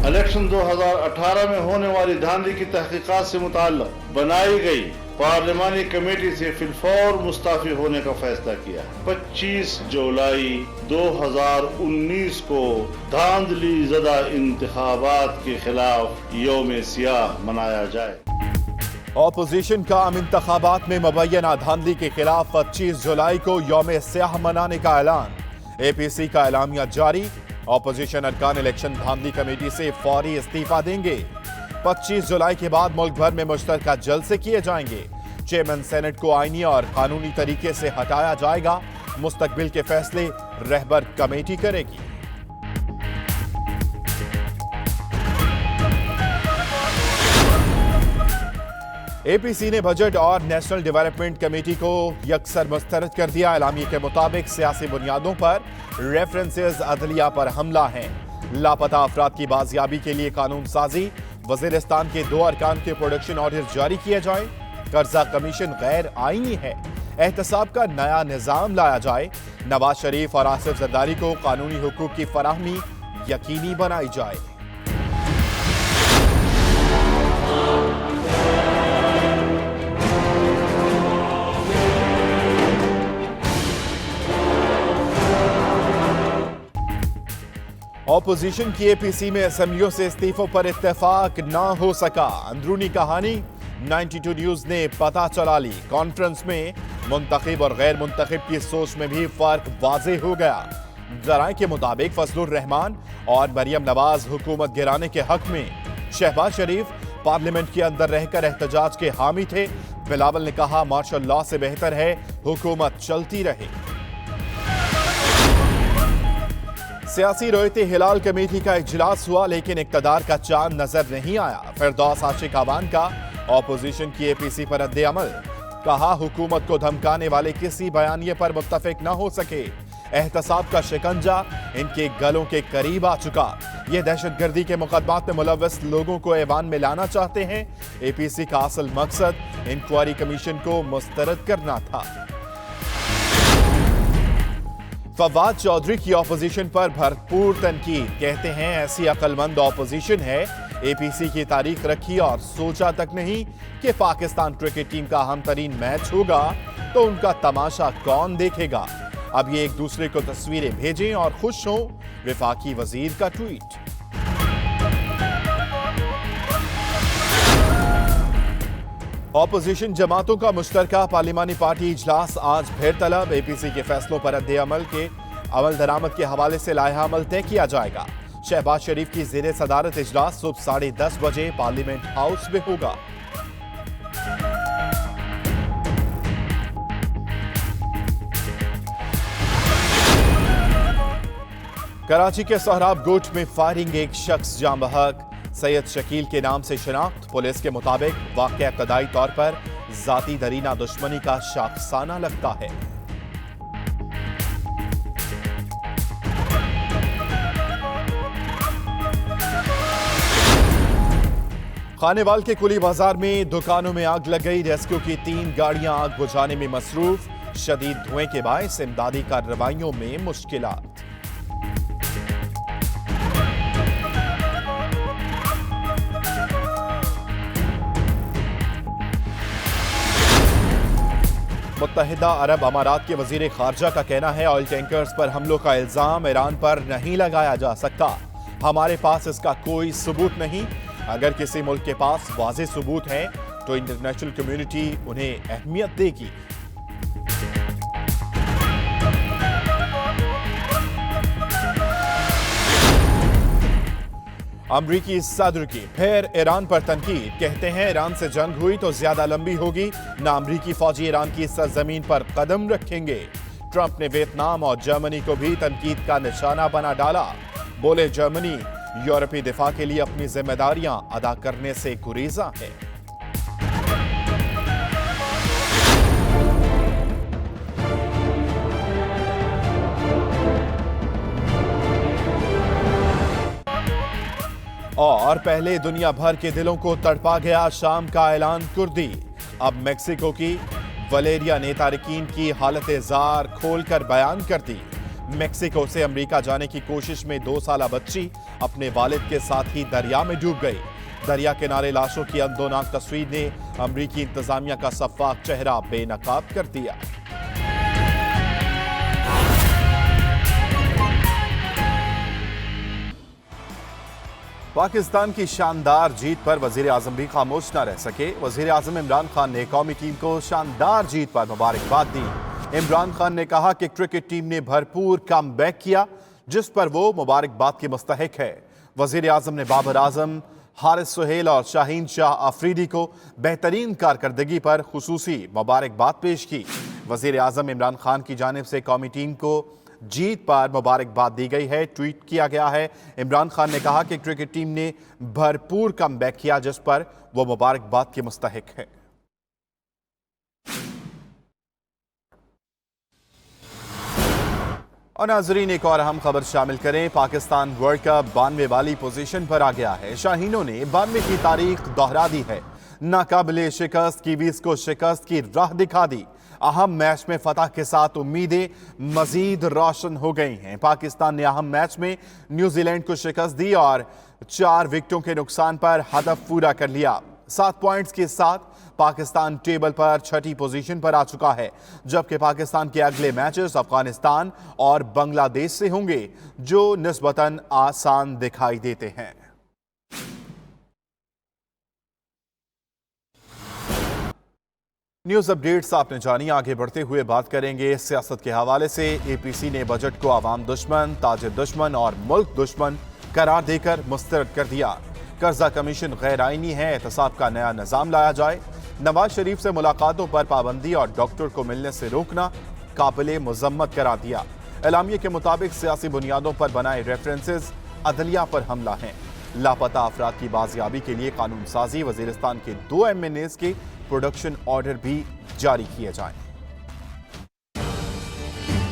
Election 2018 में होने वाली धांधली की तहकीकात से मुताल्लिक बनाई गई पार्लिमानी कमेटी से फिलफौर मुस्ताफी होने का फैसला किया। 25 जुलाई 2019 को धांधली ज़दा इंतखाबात के खिलाफ यौम सियाह मनाया जाए। ऑपोजिशन का आम इंतखाबात में मुबैना धांधली के खिलाफ 25 जुलाई को यौम सियाह मनाने का ऐलान। APC का एलामिया जारी। ऑपोजिशन अरकान इलेक्शन धांधली कमेटी से फौरी इस्तीफा देंगे। 25 जुलाई के बाद मुल्क भर में मुश्तरका जलसे किए जाएंगे। चेयरमैन सेनेट को आईनी और कानूनी तरीके से हटाया जाएगा। मुस्तकबिल के फैसले रहबर कमेटी करेगी। APC ने बजट और नेशनल डेवलपमेंट कमेटी को यकसर मुस्तरद कर दिया। एलामिया के मुताबिक सियासी बुनियादों पर रेफरेंसेस अदलिया पर हमला हैं। लापता अफराद की बाजियाबी के लिए कानून साजी। वजीरिस्तान के 2 अरकान के प्रोडक्शन ऑर्डर जारी किए जाए। कर्जा कमीशन गैर आईनी है। एहतसाब का नया निजाम लाया जाए। नवाज शरीफ और आसिफ जरदारी को कानूनी हुकूक की फराहमी यकीनी बनाई जाए। ऑपोजिशन की APC में असेंबलियों से इस्तीफों पर इत्तेफाक ना हो सका। अंदरूनी कहानी 92 न्यूज ने पता चला ली। कॉन्फ्रेंस में मुंतखब और गैर मुंतखब की सोच में भी फर्क वाज़ेह हो गया। जराए के मुताबिक फजलुर रहमान और मरियम नवाज हुकूमत गिराने के हक में, शहबाज शरीफ पार्लियामेंट के अंदर रहकर एहतजाज के हामी थे। बिलावल ने कहा मार्शल लॉ से बेहतर है हुकूमत चलती रहे। सियासी रोयते हिलाल कमेटी का इजलास हुआ लेकिन इक्तदार का चांद नजर नहीं आया। फिरदौस आशिक आवान का ऑपोजिशन की APC पर रद्द अमल। कहा हुकूमत को धमकाने वाले किसी बयानिए पर मुत्तफिक न हो सके। एहतसाब का शिकंजा इनके गलों के करीब आ चुका। ये दहशतगर्दी के मुकदमात में मुलव्वस लोगों को ऐवान में लाना चाहते हैं। APC का असल मकसद इंक्वायरी कमीशन को मुस्तरद करना था। फवाद चौधरी की ऑपोजिशन पर भरपूर तनकीद। कहते हैं ऐसी अक्लमंद ऑपोजिशन है APC की तारीख रखी और सोचा तक नहीं कि पाकिस्तान क्रिकेट टीम का अहम तरीन मैच होगा तो उनका तमाशा कौन देखेगा। अब ये एक दूसरे को तस्वीरें भेजें और खुश हों। वफाकी वजीर का ट्वीट। ऑपोजिशन जमातों का मुश्तरका पार्लिमानी पार्टी इजलास आज फिर तलब। APC के फैसलों पर रद्द अमल के अमल दरामद के हवाले से लाया अमल तय किया जाएगा। शहबाज शरीफ की ज़ेरे सदारत इजलास सुबह 10:30 बजे पार्लियामेंट हाउस में होगा। कराची के सोहराब गोट में फायरिंग, एक शख्स जान बहक। सैयद शकील के नाम से शिनाख्त। पुलिस के मुताबिक वाक़या इब्तदाई तौर पर जाती दरीना दुश्मनी का शाखसाना लगता है। खानेवाल के कुली बाजार में दुकानों में आग लग गई। रेस्क्यू की 3 गाड़ियां आग बुझाने में मसरूफ। शदीद धुएं के बायस इमदादी कार्रवाइयों में मुश्किलात। मुत्तहिदा अरब अमारात के वजीर खारजा का कहना है ऑयल टैंकर्स पर हमलों का इल्जाम ईरान पर नहीं लगाया जा सकता। हमारे पास इसका कोई सबूत नहीं। अगर किसी मुल्क के पास वाज़ेह सबूत है तो इंटरनेशनल कम्युनिटी उन्हें अहमियत देगी। अमरीकी सदर की फिर ईरान पर तनकीद। कहते हैं ईरान से जंग हुई तो ज्यादा लंबी होगी, ना अमरीकी फौजी ईरान की सरजमीन पर कदम रखेंगे। ट्रंप ने वियतनाम और जर्मनी को भी तनकीद का निशाना बना डाला। बोले जर्मनी यूरोपीय दिफा के लिए अपनी जिम्मेदारियां अदा करने से गुरेजा है। और पहले दुनिया भर के दिलों को तड़पा गया शाम का ऐलान कुर्दी। अब मेक्सिको की वलेरिया ने तारकीन की हालत जार खोलकर बयान कर दी। मेक्सिको से अमेरिका जाने की कोशिश में 2 साला बच्ची अपने वालिद के साथ ही दरिया में डूब गई। दरिया किनारे लाशों की अंदोनाक तस्वीर ने अमेरिकी इंतजामिया का सफाक चेहरा बेनकाब कर दिया। पाकिस्तान की शानदार जीत पर वजीर आजम भी खामोश न रह सके। वजीर आजम इमरान खान ने कौमी टीम को शानदार जीत पर मुबारकबाद दी। इमरान खान ने कहा कि क्रिकेट टीम ने भरपूर कमबैक किया, जिस पर वो मुबारकबाद के मुस्तहिक है। वजीर आजम ने बाबर आजम, हारिस सुहेल और शाहीन शाह अफरीदी को बेहतरीन कारकर्दगी पर खुसूसी मुबारकबाद पेश की। वजीर आजम इमरान खान की जानिब से कौमी टीम को जीत पर मुबारकबाद दी गई है। ट्वीट किया गया है। इमरान खान ने कहा कि क्रिकेट टीम ने भरपूर कमबैक किया, जिस पर वो मुबारकबाद के मुस्तहिक है। और नाजरीन, एक और अहम खबर शामिल करें। पाकिस्तान वर्ल्ड कप 92 वाली पोजीशन पर आ गया है। शाहीनों ने 92 की तारीख दोहरा दी है। नाकाबिले शिकस्त कीवीज को शिकस्त की राह दिखा दी। अहम मैच में फतह के साथ उम्मीदें मजीद रोशन हो गई हैं। पाकिस्तान ने अहम मैच में न्यूजीलैंड को शिकस्त दी और 4 विकेटों के नुकसान पर हदफ पूरा कर लिया। 7 पॉइंट्स के साथ पाकिस्तान टेबल पर 6ठी पोजीशन पर आ चुका है, जबकि पाकिस्तान के अगले मैचेस अफगानिस्तान और बांग्लादेश से होंगे, जो निस्बतन आसान दिखाई देते हैं। न्यूज अपडेट्स आपने जानी। आगे बढ़ते हुए बात करेंगे सियासत के हवाले से। एपीसी ने बजट को आवाम दुश्मन, ताजिर दुश्मन और मुल्क दुश्मन करार देकर मुस्तरद कर दिया। कर्जा कमीशन गैर आईनी है, एहतसाब का नया निजाम लाया जाए। नवाज शरीफ से मुलाकातों पर पाबंदी और डॉक्टर को मिलने से रोकना काबिले मुजम्मत करार दिया। एलामिये के मुताबिक सियासी बुनियादों पर बनाए रेफरेंसेस अदलिया पर हमला हैं। लापता अफराद की बाजियाबी के लिए कानून साजी, वजीरिस्तान के 2 MNAs के प्रोडक्शन ऑर्डर भी जारी किए जाएं।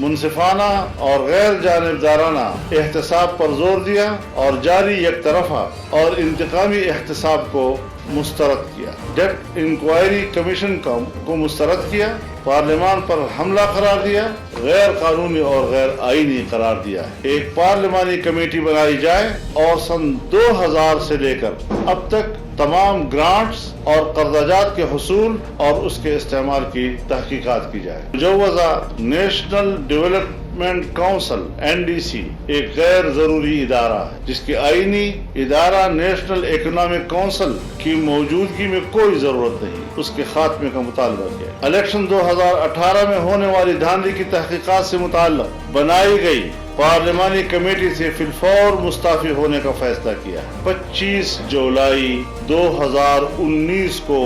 मुनसिफाना और गैर जानिबदाराना एहतसाब पर जोर दिया और जारी एक तरफा और इंतकामी एहतसाब को मुस्तरद किया। डेप्थ इंक्वायरी कमीशन को मुस्तरद किया। पार्लियामान पर हमला करार दिया। गैर कानूनी और गैर आईनी करार दिया। एक पार्लियामानी कमेटी बनाई जाए और सन 2000 से लेकर अब तक तमाम ग्रांट्स और कर्जाजात के हुसूल और उसके इस्तेमाल की तहकीकात की जाए। मुजव्वज़ा नेशनल डेवलपमेंट काउंसिल NDC एक गैर जरूरी इदारा है, जिसकी आईनी इदारा नेशनल इकोनॉमिक काउंसिल की मौजूदगी में कोई जरूरत नहीं। उसके खात्मे का मुतालबा किया। इलेक्शन 2018 में होने वाली धांधली की तहकीकात से मुताल्लिक़ बनाई गई पार्लियामानी कमेटी से फिलफौर मुस्ताफी होने का फैसला किया। 25 जुलाई 2019 को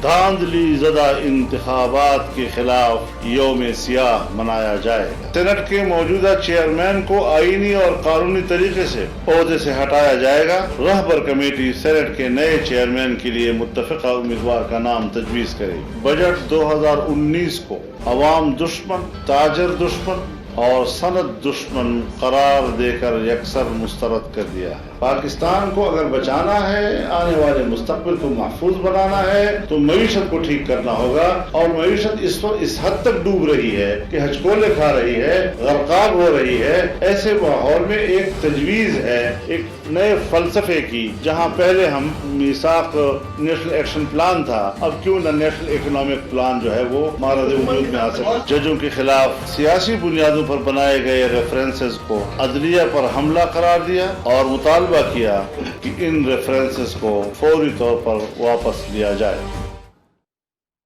धांधली ज़दा इंतखाबात के खिलाफ यौम सियाह मनाया जाएगा। सेनेट के मौजूदा चेयरमैन को आईनी और कानूनी तरीके से ओहदे से हटाया जाएगा। रहबर कमेटी सेनेट के नए चेयरमैन के लिए मुत्तफिका उम्मीदवार का नाम तजवीज़ करेगी। बजट 2019 को अवाम दुश्मन, ताजर दुश्मन और सनद दुश्मन करार देकर यकसर मुस्तरद कर दिया है। पाकिस्तान को अगर बचाना है, आने वाले मुस्तकबिल को महफूज बनाना है, तो मईशत को ठीक करना होगा। और मईशत इस हद तक डूब रही है कि हचकोले खा रही है, गरकाब हो रही है। ऐसे माहौल में एक तजवीज़ है एक नए फलसफे की, जहाँ पहले हम मिसाक नेशनल एक्शन प्लान था, अब क्यों न नेशनल इकोनॉमिक प्लान जो है वो मारद वजूद में आ सके। जजों के खिलाफ सियासी बुनियादों पर बनाए गए रेफरेंसेस को अदलिया पर हमला करार दिया और मुतालबा किया कि इन रेफरेंसेस को फौरी तौर पर वापस लिया जाए।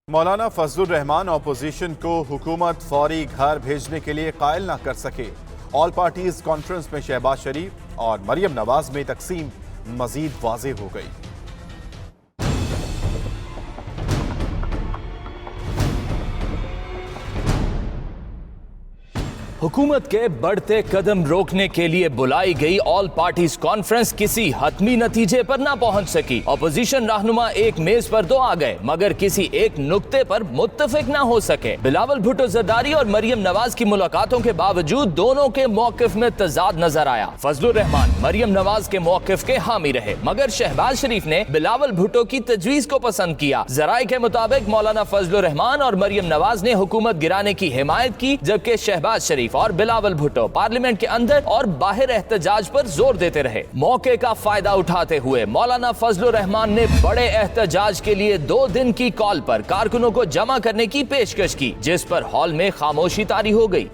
मौलाना फजलुर रहमान अपोजिशन को हुकूमत फौरी घर भेजने के लिए कायल न कर सके। ऑल पार्टीज कॉन्फ्रेंस में शहबाज शरीफ और मरियम नवाज में तकसीम मजीद वाज़ेह हो गई। हुकूमत के बढ़ते कदम रोकने के लिए बुलाई गई ऑल पार्टीज कॉन्फ्रेंस किसी हतमी नतीजे पर ना पहुंच सकी। ऑपोजिशन रहनुमा एक मेज पर तो आ गए, मगर किसी एक नुक्ते पर मुत्तफिक ना हो सके। बिलावल भुट्टो जरदारी और मरियम नवाज की मुलाकातों के बावजूद दोनों के मौकिफ में तजाद नजर आया। फजलुर रहमान मरियम नवाज के मौकिफ के हामी रहे, मगर शहबाज शरीफ ने बिलावल भुट्टो की तजवीज को पसंद किया। जराए के मुताबिक मौलाना फजलुर रहमान और मरियम नवाज ने हुकूमत गिराने की हिमायत की, जबकि शहबाज शरीफ शरीफ और बिलावल भुट्टो पार्लियामेंट के अंदर और बाहर एहतजाज पर जोर देते रहे। मौके का फायदा उठाते हुए मौलाना फजलुर रहमान ने बड़े एहतजाज के लिए 2 दिन की कॉल पर कारकुनों को जमा करने की पेशकश की, जिस पर हॉल में खामोशी तारी हो गई।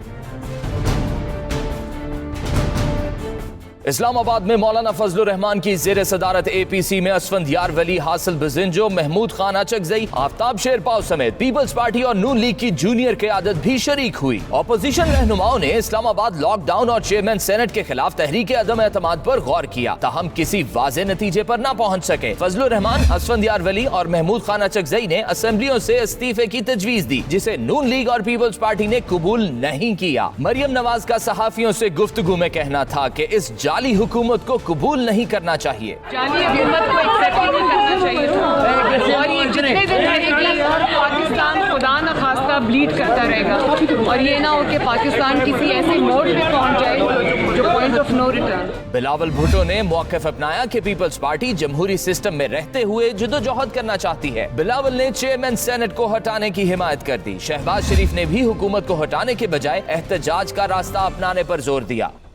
इस्लामाबाद में मौलाना फजलुर रहमान की जेर सदारत APC में असफंदियार वली, हासिल बिजिंजो, महमूद खान अचकजई, आफ्ताब शेरपाव समेत पीपल्स पार्टी और नून लीग की जूनियर क़यादत भी शरीक हुई। ऑपोजिशन रहनुमाओं ने इस्लामाबाद लॉकडाउन और चेयरमैन सेनेट के खिलाफ तहरीक अदम एतमाद पर गौर किया, ताहम किसी वाज़ेह नतीजे पर न पहुंच सके। फजलुर रहमान, असफंदियार वली और महमूद खान अचकजई ने असेंबलियों से इस्तीफे की तजवीज दी, जिसे नून लीग और पीपल्स पार्टी ने कबूल नहीं किया। मरियम नवाज का सहाफियों से गुफ्तगू में कहना था कि इस जाली हुकूमत को कबूल नहीं करना चाहिए। जाली हुकूमत को एक्सेप्ट नहीं करना चाहिए और ये जितने दिन रहेगी पाकिस्तान खुदा न खास्ता ब्लीड करता रहेगा और ये ना हो कि पाकिस्तान किसी ऐसे मोड पे पहुंच जाए जो point of no return. Bilawal Bhutto ने मौक़िफ़ अपनाया कि पीपल्स पार्टी जमहूरी सिस्टम में रहते हुए जदोजहद करना चाहती है। बिलावल ने चेयरमैन सेनेट को हटाने की हिमायत कर दी। शहबाज शरीफ ने भी हुकूमत को हटाने के बजाय एहतजाज का रास्ता अपनाने पर जोर दिया।